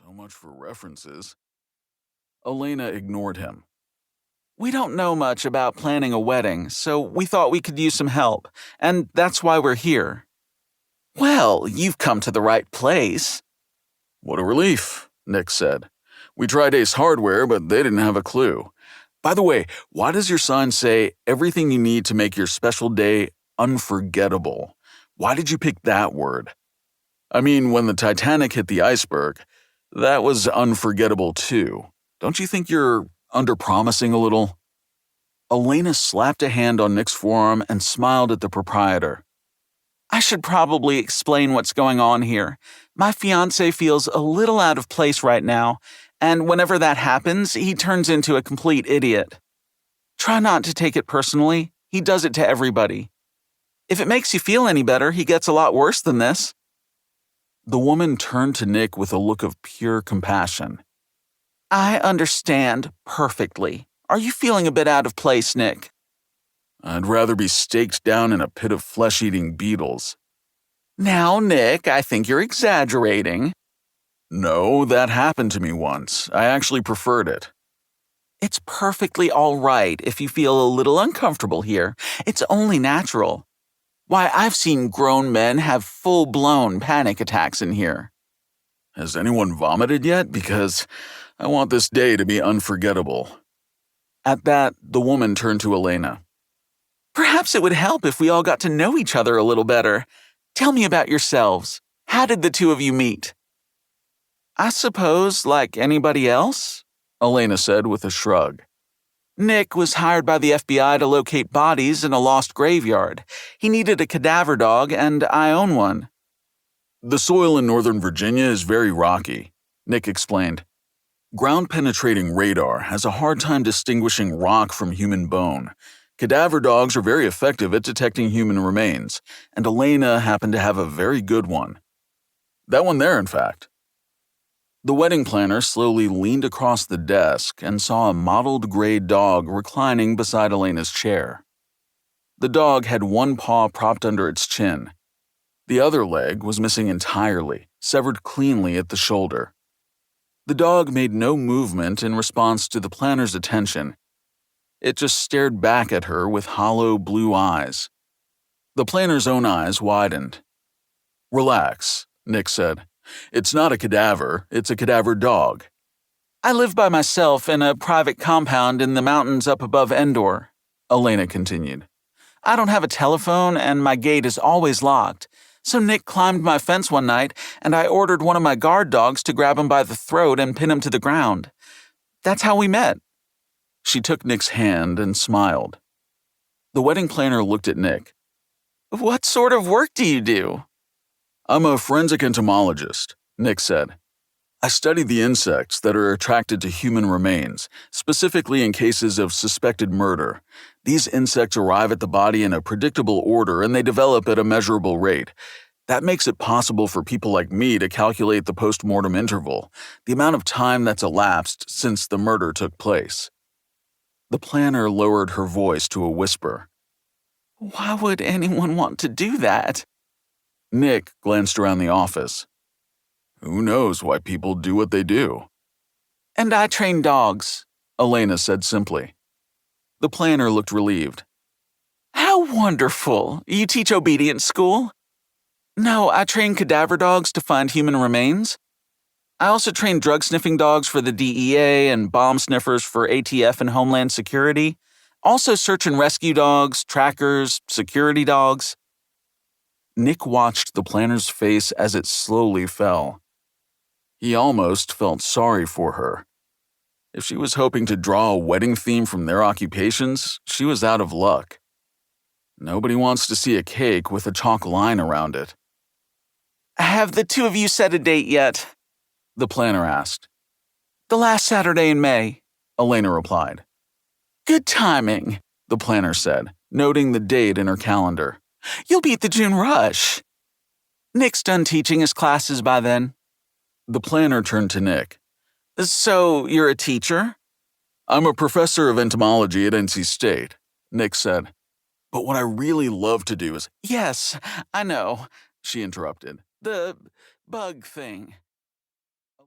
So much for references. Alena ignored him. We don't know much about planning a wedding, so we thought we could use some help, and that's why we're here. Well, you've come to the right place. What a relief, Nick said. We tried Ace Hardware, but they didn't have a clue. By the way, why does your sign say everything you need to make your special day unforgettable? Why did you pick that word? I mean, when the Titanic hit the iceberg, that was unforgettable too. Don't you think you're under-promising a little? Alena slapped a hand on Nick's forearm and smiled at the proprietor. I should probably explain what's going on here. My fiancé feels a little out of place right now, and whenever that happens, he turns into a complete idiot. Try not to take it personally. He does it to everybody. If it makes you feel any better, he gets a lot worse than this. The woman turned to Nick with a look of pure compassion. I understand perfectly. Are you feeling a bit out of place, Nick? I'd rather be staked down in a pit of flesh-eating beetles. Now, Nick, I think you're exaggerating. No, that happened to me once. I actually preferred it. It's perfectly all right if you feel a little uncomfortable here. It's only natural. Why, I've seen grown men have full-blown panic attacks in here. Has anyone vomited yet? Because I want this day to be unforgettable. At that, the woman turned to Alena. Perhaps it would help if we all got to know each other a little better. Tell me about yourselves. How did the two of you meet? I suppose like anybody else, Alena said with a shrug. Nick was hired by the FBI to locate bodies in a lost graveyard. He needed a cadaver dog, and I own one. The soil in Northern Virginia is very rocky, Nick explained. Ground-penetrating radar has a hard time distinguishing rock from human bone. Cadaver dogs are very effective at detecting human remains, and Alena happened to have a very good one. That one there, in fact. The wedding planner slowly leaned across the desk and saw a mottled gray dog reclining beside Alena's chair. The dog had one paw propped under its chin. The other leg was missing entirely, severed cleanly at the shoulder. The dog made no movement in response to the planner's attention. It just stared back at her with hollow blue eyes. The planner's own eyes widened. Relax, Nick said. It's not a cadaver, it's a cadaver dog. I live by myself in a private compound in the mountains up above Endor, Alena continued. I don't have a telephone and my gate is always locked, so Nick climbed my fence one night and I ordered one of my guard dogs to grab him by the throat and pin him to the ground. That's how we met. She took Nick's hand and smiled. The wedding planner looked at Nick. What sort of work do you do? I'm a forensic entomologist, Nick said. I study the insects that are attracted to human remains, specifically in cases of suspected murder. These insects arrive at the body in a predictable order and they develop at a measurable rate. That makes it possible for people like me to calculate the post-mortem interval, the amount of time that's elapsed since the murder took place. The planner lowered her voice to a whisper. Why would anyone want to do that? Nick glanced around the office. Who knows why people do what they do? And I train dogs, Alena said simply. The planner looked relieved. How wonderful! You teach obedience school? No, I train cadaver dogs to find human remains. I also train drug-sniffing dogs for the DEA and bomb sniffers for ATF and Homeland Security. Also search and rescue dogs, trackers, security dogs. Nick watched the planner's face as it slowly fell. He almost felt sorry for her. If she was hoping to draw a wedding theme from their occupations, she was out of luck. Nobody wants to see a cake with a chalk line around it. Have the two of you set a date yet? The planner asked. The last Saturday in May, Alena replied. Good timing, the planner said, noting the date in her calendar. You'll beat the June rush. Nick's done teaching his classes by then. The planner turned to Nick. So, you're a teacher? I'm a professor of entomology at NC State, Nick said. But what I really love to do is— Yes, I know, she interrupted. The bug thing.